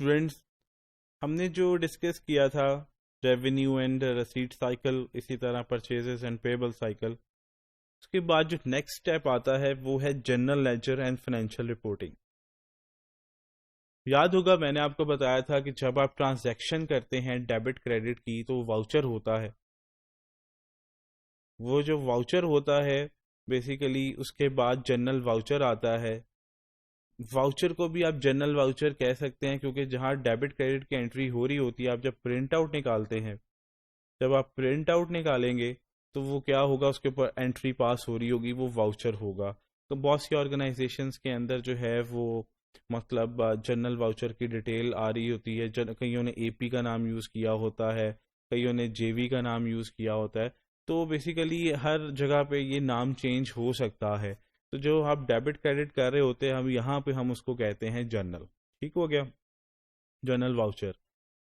Students, ہم نے جو ڈسکس کیا تھا ریونیو اینڈ رسیٹ سائیکل، اسی طرح پرچیزز اینڈ پیبل سائیکل، اس کے بعد جو نیکسٹ اسٹیپ آتا ہے وہ ہے general ledger and financial reporting. یاد ہوگا میں نے آپ کو بتایا تھا کہ جب آپ ٹرانزیکشن کرتے ہیں ڈیبٹ کریڈٹ کی تو واؤچر ہوتا ہے. وہ جو واؤچر ہوتا ہے بیسیکلی اس کے بعد جنرل واؤچر آتا ہے. واؤچر کو بھی آپ جنرل واؤچر کہہ سکتے ہیں کیونکہ جہاں ڈیبٹ کریڈٹ کی انٹری ہو رہی ہوتی ہے، آپ جب پرنٹ آؤٹ نکالتے ہیں، جب آپ پرنٹ آؤٹ نکالیں گے تو وہ کیا ہوگا، اس کے اوپر انٹری پاس ہو رہی ہوگی، وہ واؤچر ہوگا. تو بہت سی آرگنائزیشنز کے اندر جو ہے وہ مطلب جنرل واؤچر کی ڈیٹیل آ رہی ہوتی ہے. کئیوں نے اے پی کا نام یوز کیا ہوتا ہے، کئیوں نے جے وی کا نام یوز کیا ہوتا ہے. تو بیسیکلی ہر جگہ پہ یہ نام چینج ہو سکتا ہے. تو جو آپ ڈیبٹ کریڈٹ کر رہے ہوتے ہیں ہم یہاں پہ ہم اس کو کہتے ہیں جنرل. ٹھیک ہو گیا، جنرل واؤچر.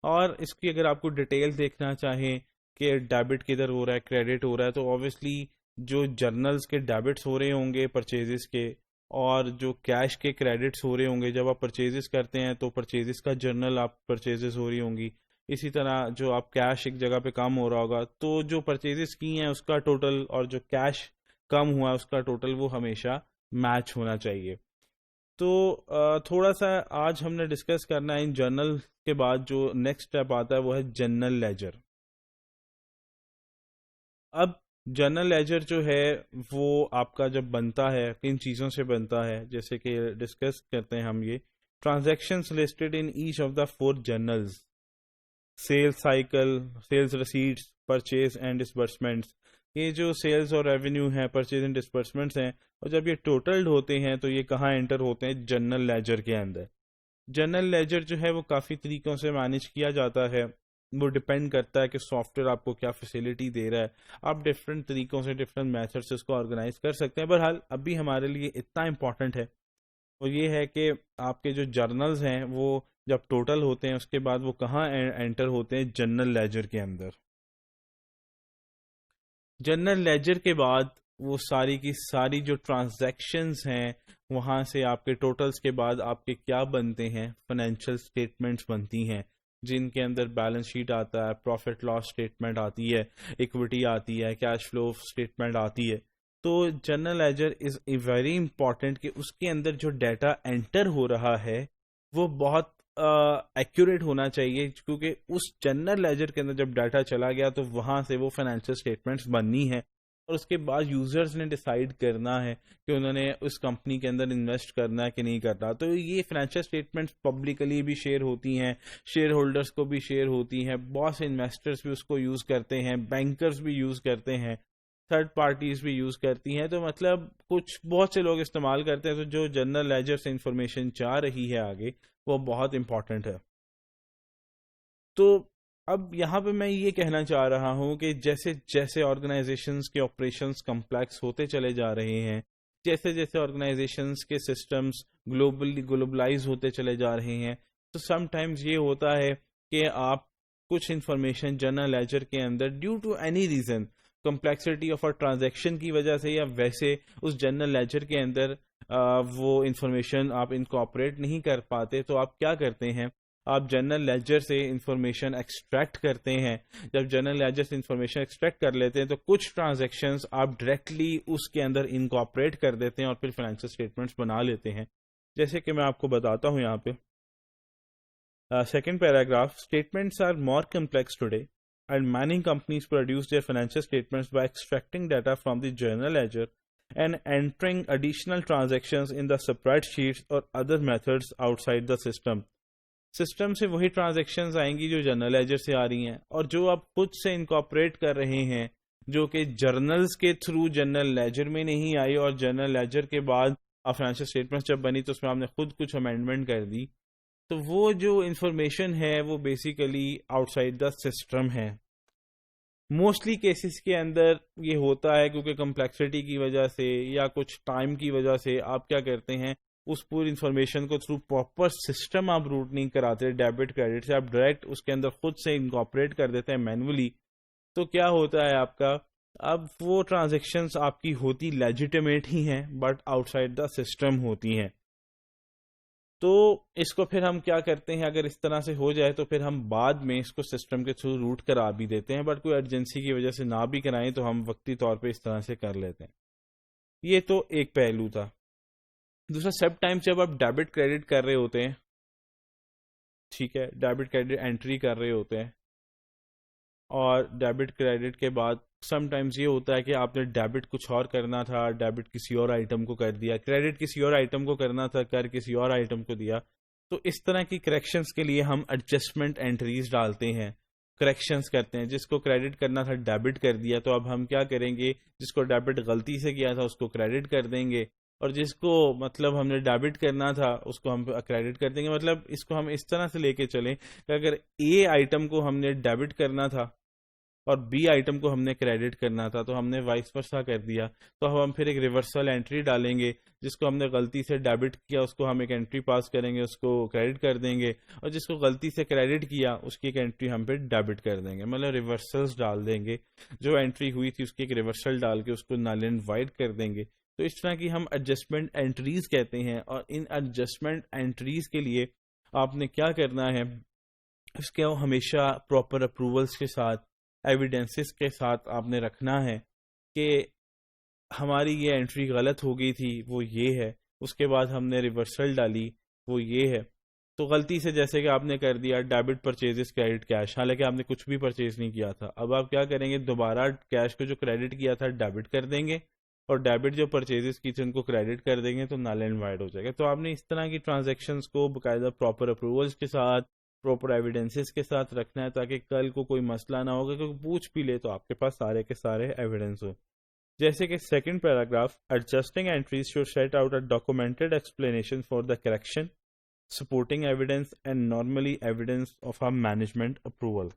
اور اس کی اگر آپ کو ڈیٹیل دیکھنا چاہیں کہ ڈیبٹ کدھر ہو رہا ہے، کریڈٹ ہو رہا ہے، تو آبویسلی جو جرنلز کے ڈیبٹس ہو رہے ہوں گے پرچیزز کے، اور جو کیش کے کریڈٹس ہو رہے ہوں گے. جب آپ پرچیزز کرتے ہیں تو پرچیزز کا جرنل آپ پرچیزز ہو رہی ہوں گی. اسی طرح جو آپ کیش ایک جگہ پہ کم ہو رہا ہوگا تو جو پرچیزز کی ہیں اس کا ٹوٹل اور جو کیش کم ہوا اس کا ٹوٹل وہ ہمیشہ میچ ہونا چاہیے. تو تھوڑا سا آج ہم نے ڈسکس کرنا ہے ان جرنل کے بعد جو نیکسٹ اسٹیپ آتا ہے وہ ہے جنرل لیجر. اب جنرل لیجر جو ہے وہ آپ کا جب بنتا ہے کن چیزوں سے بنتا ہے، جیسے کہ ڈسکس کرتے ہیں ہم یہ transactions listed in each of the 4 journals: sales cycle, sales receipts, purchase and disbursements. یہ جو سیلز اور ریونیو ہیں، پرچیز اینڈ ڈسبرسمنٹس ہیں، اور جب یہ ٹوٹلڈ ہوتے ہیں تو یہ کہاں انٹر ہوتے ہیں؟ جنرل لیجر کے اندر. جنرل لیجر جو ہے وہ کافی طریقوں سے مینیج کیا جاتا ہے. وہ ڈپینڈ کرتا ہے کہ سافٹ ویئر آپ کو کیا فیسلٹی دے رہا ہے. آپ ڈفرینٹ طریقوں سے، ڈفرینٹ میتھڈ سے اس کو آرگنائز کر سکتے ہیں. بہرحال ابھی ہمارے لیے اتنا امپورٹنٹ ہے وہ یہ ہے کہ آپ کے جو جرنلز ہیں وہ جب ٹوٹل ہوتے ہیں اس کے بعد وہ کہاں انٹر ہوتے ہیں؟ جنرل لیجر کے اندر. جنرل لیجر کے بعد وہ ساری کی ساری جو ٹرانزیکشنز ہیں وہاں سے آپ کے ٹوٹلز کے بعد آپ کے کیا بنتے ہیں؟ فائنینشیل اسٹیٹمنٹس بنتی ہیں، جن کے اندر بیلنس شیٹ آتا ہے، پروفٹ لاس اسٹیٹمنٹ آتی ہے، ایکوٹی آتی ہے، کیش فلو اسٹیٹمنٹ آتی ہے. تو general ledger is a very important کہ اس کے اندر جو ڈیٹا انٹر ہو رہا ہے وہ بہت ایکوریٹ ہونا چاہیے، کیونکہ اس جنرل لیجر کے اندر جب ڈیٹا چلا گیا تو وہاں سے وہ فائنینشیل اسٹیٹمنٹس بننی ہے. اور اس کے بعد یوزرز نے ڈیسائیڈ کرنا ہے کہ انہوں نے اس کمپنی کے اندر انویسٹ کرنا ہے کہ نہیں کرنا. تو یہ فائنینشیل اسٹیٹمنٹس پبلکلی بھی شیئر ہوتی ہیں، شیئر ہولڈرز کو بھی شیئر ہوتی ہیں، بہت سے انویسٹرز بھی اس کو یوز کرتے ہیں، بینکرز بھی یوز کرتے ہیں، تھرڈ پارٹیز بھی یوز کرتی ہیں. تو مطلب کچھ بہت سے لوگ استعمال کرتے ہیں. تو جو جنرل لیجر سے انفارمیشن چاہ رہی ہے آگے وہ بہت امپورٹنٹ ہے. تو اب یہاں پہ میں یہ کہنا چاہ رہا ہوں کہ جیسے جیسے آرگنائزیشنز کے آپریشنز کمپلیکس ہوتے چلے جا رہے ہیں، جیسے جیسے آرگنائزیشنز کے سسٹمز گلوبلائز ہوتے چلے جا رہے ہیں، تو سم ٹائمز یہ ہوتا ہے کہ آپ کچھ انفارمیشن جنرل لیجر کے اندر due to any reason, complexity of transaction کی وجہ سے یا ویسے اس جنرل لیجر کے اندر وہ انفارمیشن آپ انکارپوریٹ نہیں کر پاتے. تو آپ کیا کرتے ہیں؟ آپ جنرل لیجر سے انفارمیشن ایکسٹریکٹ کرتے ہیں. جب جنرل لیجر سے انفارمیشن ایکسٹریکٹ کر لیتے ہیں تو کچھ ٹرانزیکشنز آپ ڈائریکٹلی اس کے اندر انکارپوریٹ کر دیتے ہیں اور پھر فائنینشیل اسٹیٹمنٹس بنا لیتے ہیں. جیسے کہ میں آپ کو بتاتا ہوں یہاں پہ second paragraph: statements are more complex today and many companies produce their financial statements by extracting data from the journal ledger and entering additional transactions in the spreadsheets or other methods outside the system. System سے وہی transactions آئیں گی جو general ledger سے آ رہی ہیں، اور جو آپ خود سے انکارپوریٹ کر رہے ہیں جو کہ جرنلز کے تھرو جرنل لیجر میں نہیں آئی، اور جرنل لیجر کے بعد آپ فائنینشیل اسٹیٹمنٹس جب بنی تو اس میں آپ نے خود کچھ امینڈمنٹ کر دی. تو وہ جو انفارمیشن ہے وہ basically out side the system ہے. موسٹلی کیسز کے اندر یہ ہوتا ہے کیونکہ کمپلیکسٹی کی وجہ سے یا کچھ ٹائم کی وجہ سے آپ کیا کرتے ہیں، اس پوری انفارمیشن کو تھرو پراپر سسٹم آپ روٹ نہیں کراتے ڈیبٹ کریڈٹ سے، آپ ڈائریکٹ اس کے اندر خود سے انکارپوریٹ کر دیتے ہیں مینولی. تو کیا ہوتا ہے آپ کا، اب وہ ٹرانزیکشنز آپ کی ہوتی لیجیٹیمیٹ ہی ہیں but out side the system ہوتی ہیں. تو اس کو پھر ہم کیا کرتے ہیں، اگر اس طرح سے ہو جائے تو پھر ہم بعد میں اس کو سسٹم کے تھرو روٹ کرا بھی دیتے ہیں، بٹ کوئی ایمرجنسی کی وجہ سے نہ بھی کرائیں تو ہم وقتی طور پہ اس طرح سے کر لیتے ہیں۔ یہ تو ایک پہلو تھا۔ دوسرا، سب ٹائم جب آپ ڈیبٹ کریڈٹ کر رہے ہوتے ہیں، ٹھیک ہے، ڈیبٹ کریڈٹ انٹری کر رہے ہوتے ہیں، اور ڈیبٹ کریڈٹ کے بعد سم ٹائمز یہ ہوتا ہے کہ آپ نے ڈیبٹ کچھ اور کرنا تھا، ڈیبٹ کسی اور آئٹم کو کر دیا، کریڈٹ کسی اور آئٹم کو کرنا تھا، کر کسی اور آئٹم کو دیا، تو اس طرح کی کریکشنز کے لیے ہم ایڈجسٹمنٹ انٹریز ڈالتے ہیں، کریکشنز کرتے ہیں۔ جس کو کریڈٹ کرنا تھا ڈیبٹ کر دیا، تو اب ہم کیا کریں گے، جس کو ڈیبٹ غلطی سے کیا تھا اس کو کریڈٹ کر دیں گے، اور جس کو مطلب ہم نے ڈیبٹ کرنا تھا اس کو ہم کریڈٹ کر دیں گے۔ مطلب اس کو ہم اس طرح سے لے کے چلیں کہ اگر اے آئٹم کو ہم نے ڈیبٹ کرنا تھا اور بی آئٹم کو ہم نے کریڈٹ کرنا تھا، تو ہم نے وائس ورسا کر دیا، تو اب ہم پھر ایک ریورسل انٹری ڈالیں گے۔ جس کو ہم نے غلطی سے ڈیبٹ کیا اس کو ہم ایک انٹری پاس کریں گے، اس کو کریڈٹ کر دیں گے، اور جس کو غلطی سے کریڈٹ کیا اس کی ایک انٹری ہم پھر ڈیبٹ کر دیں گے، مطلب ریورسلز ڈال دیں گے۔ جو انٹری ہوئی تھی اس کی ایک ریورسل ڈال کے اس کو نل اینڈ وائڈ کر دیں گے۔ تو اس طرح کی ہم ایڈجسٹمنٹ انٹریز کہتے ہیں، اور ان ایڈجسٹمنٹ انٹریز کے لیے آپ نے کیا کرنا ہے، اس کے ہمیشہ پراپر اپروولس کے ساتھ، ایویڈنسز کے ساتھ آپ نے رکھنا ہے کہ ہماری یہ انٹری غلط ہو گئی تھی، وہ یہ ہے، اس کے بعد ہم نے ریورسل ڈالی، وہ یہ ہے۔ تو غلطی سے جیسے کہ آپ نے کر دیا ڈیبٹ پرچیزز کریڈٹ کیش، حالانکہ آپ نے کچھ بھی پرچیز نہیں کیا تھا، اب آپ کیا کریں گے، دوبارہ کیش کو جو کریڈٹ کیا تھا ڈیبٹ کر دیں گے، اور ڈیبٹ جو پرچیزز کی تھی ان کو کریڈٹ کر دیں گے، تو نل اینڈ وائڈ ہو جائے گا۔ تو آپ نے اس طرح کی ٹرانزیکشنز کو باقاعدہ پراپر اپروولز کے ساتھ، پراپر ایویڈنسز کے ساتھ رکھنا ہے، تاکہ کل کو کوئی مسئلہ نہ ہوگا، کیونکہ پوچھ بھی لے تو آپ کے پاس سارے کے سارے ایویڈنس ہو۔ جیسے کہ second paragraph, adjusting entries should set out a documented explanation for the correction, supporting evidence and normally evidence of a management approval.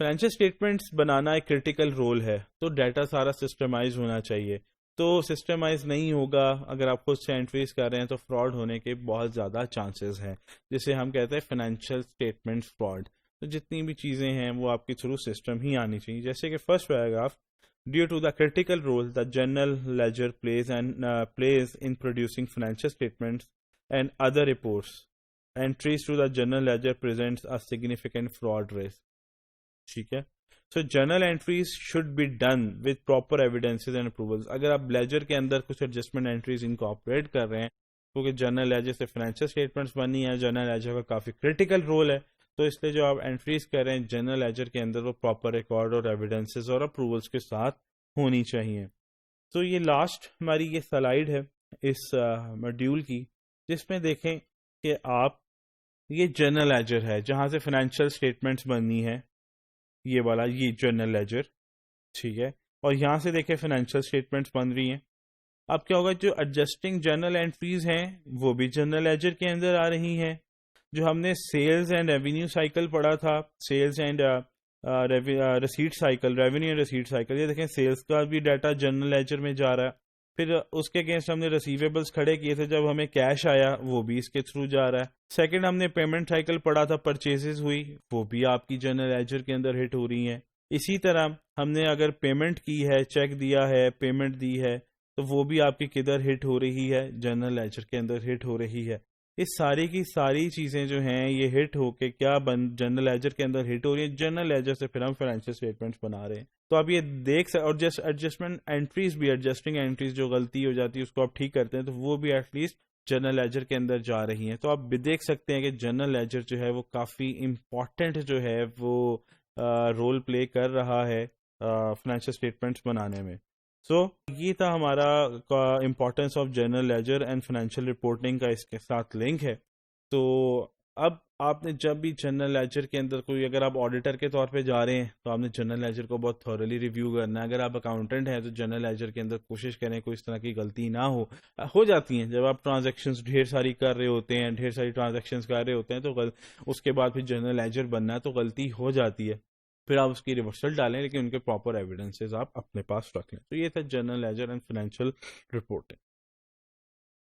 Financial statements بنانا ایک کرٹیکل رول ہے، تو ڈیٹا سارا سسٹمائز ہونا چاہیے۔ تو سسٹمائز نہیں ہوگا، اگر آپ خود سے انٹریز کر رہے ہیں تو فراڈ ہونے کے بہت زیادہ چانسز ہیں، جسے ہم کہتے ہیں فائنینشیل اسٹیٹمنٹ فراڈ۔ تو جتنی بھی چیزیں ہیں وہ آپ کے تھرو سسٹم ہی آنی چاہیے۔ جیسے کہ first paragraph, due to the critical role the general ledger plays in producing financial statements and other reports, entries to the general ledger presents a significant fraud risk. ٹھیک ہے، so journal entries should be done with proper evidences and approvals. اگر آپ ledger کے اندر کچھ adjustment entries incorporate کر رہے ہیں، کیونکہ جرنل لیجر سے فائنینشیل اسٹیٹمنٹس بننی ہے، جرنل لیجر کا کافی کریٹیکل رول ہے، تو اس لیے جو آپ انٹریز کر رہے ہیں جرنل لیجر کے اندر وہ پراپر ریکارڈ اور ایویڈنسز اور اپروولز کے ساتھ ہونی چاہیے۔ تو یہ لاسٹ ہماری یہ سلائیڈ ہے اس ماڈیول کی، جس میں دیکھیں کہ آپ یہ جرنل لیجر ہے جہاں سے فائنینشیل اسٹیٹمنٹس بننی ہے، یہ والا یہ جرنل لیجر، ٹھیک ہے، اور یہاں سے دیکھیں فائنینشیل اسٹیٹمنٹس بن رہی ہیں۔ اب کیا ہوگا، جو ایڈجسٹنگ جرنل انٹریز ہیں وہ بھی جرنل لیجر کے اندر آ رہی ہیں۔ جو ہم نے سیلز اینڈ ریونیو سائیکل پڑھا تھا، sales and receipt cycle, revenue and receipt cycle, یہ دیکھیں سیلز کا بھی ڈیٹا جرنل لیجر میں جا رہا ہے، پھر اس کے اگینسٹ ہم نے ریسیویبلس کھڑے کیے تھے، جب ہمیں کیش آیا وہ بھی اس کے تھرو جا رہا ہے۔ سیکنڈ ہم نے پیمنٹ سائیکل پڑھا تھا، پرچیزز ہوئی وہ بھی آپ کی جرنل لیجر کے اندر ہٹ ہو رہی ہیں۔ اسی طرح ہم نے اگر پیمنٹ کی ہے، چیک دیا ہے، پیمنٹ دی ہے، تو وہ بھی آپ کی کدھر ہٹ ہو رہی ہے، جرنل لیجر کے اندر ہٹ ہو رہی ہے۔ اس ساری کی ساری چیزیں جو ہیں یہ ہٹ ہو کے کیا جرنل لیجر کے اندر ہٹ ہو رہی ہیں، جرنل لیجر سے پھر ہم فائنینشیل اسٹیٹمنٹس بنا رہے ہیں۔ تو آپ یہ دیکھ سکتے، اور جسٹ ایڈجسٹمنٹ انٹریز بھی، ایڈجسٹنگ انٹریز جو غلطی ہو جاتی ہے اس کو آپ ٹھیک کرتے ہیں، تو وہ بھی ایٹ لیسٹ جرنل لیجر کے اندر جا رہی ہیں۔ تو آپ بھی دیکھ سکتے ہیں کہ جرنل لیجر جو ہے وہ کافی امپورٹنٹ جو ہے وہ رول پلے کر رہا ہے فائنینشیل اسٹیٹمنٹس بنانے میں۔ سو یہ تھا ہمارا importance of general ledger and financial reporting کا اس کے ساتھ لنک ہے۔ تو اب آپ نے جب بھی جرنل لیجر کے اندر کوئی، اگر آپ آڈیٹر کے طور پہ جا رہے ہیں تو آپ نے جرنل لیجر کو بہت تھورلی ریویو کرنا ہے۔ اگر آپ اکاؤنٹنٹ ہیں تو جرنل لیجر کے اندر کوشش کریں کوئی اس طرح کی غلطی نہ ہو جاتی ہیں جب آپ ٹرانزیکشنز ڈھیر ساری کر رہے ہوتے ہیں، ڈھیر ساری ٹرانزیکشنز کر رہے ہوتے ہیں، تو اس کے بعد پھر جرنل لیجر بننا ہے تو غلطی ہو جاتی ہے، پھر آپ اس کی ریورسل ڈالیں، لیکن ان کے پراپر ایویڈنسز آپ اپنے پاس رکھ لیں۔ تو یہ تھا general ledger and financial reporting.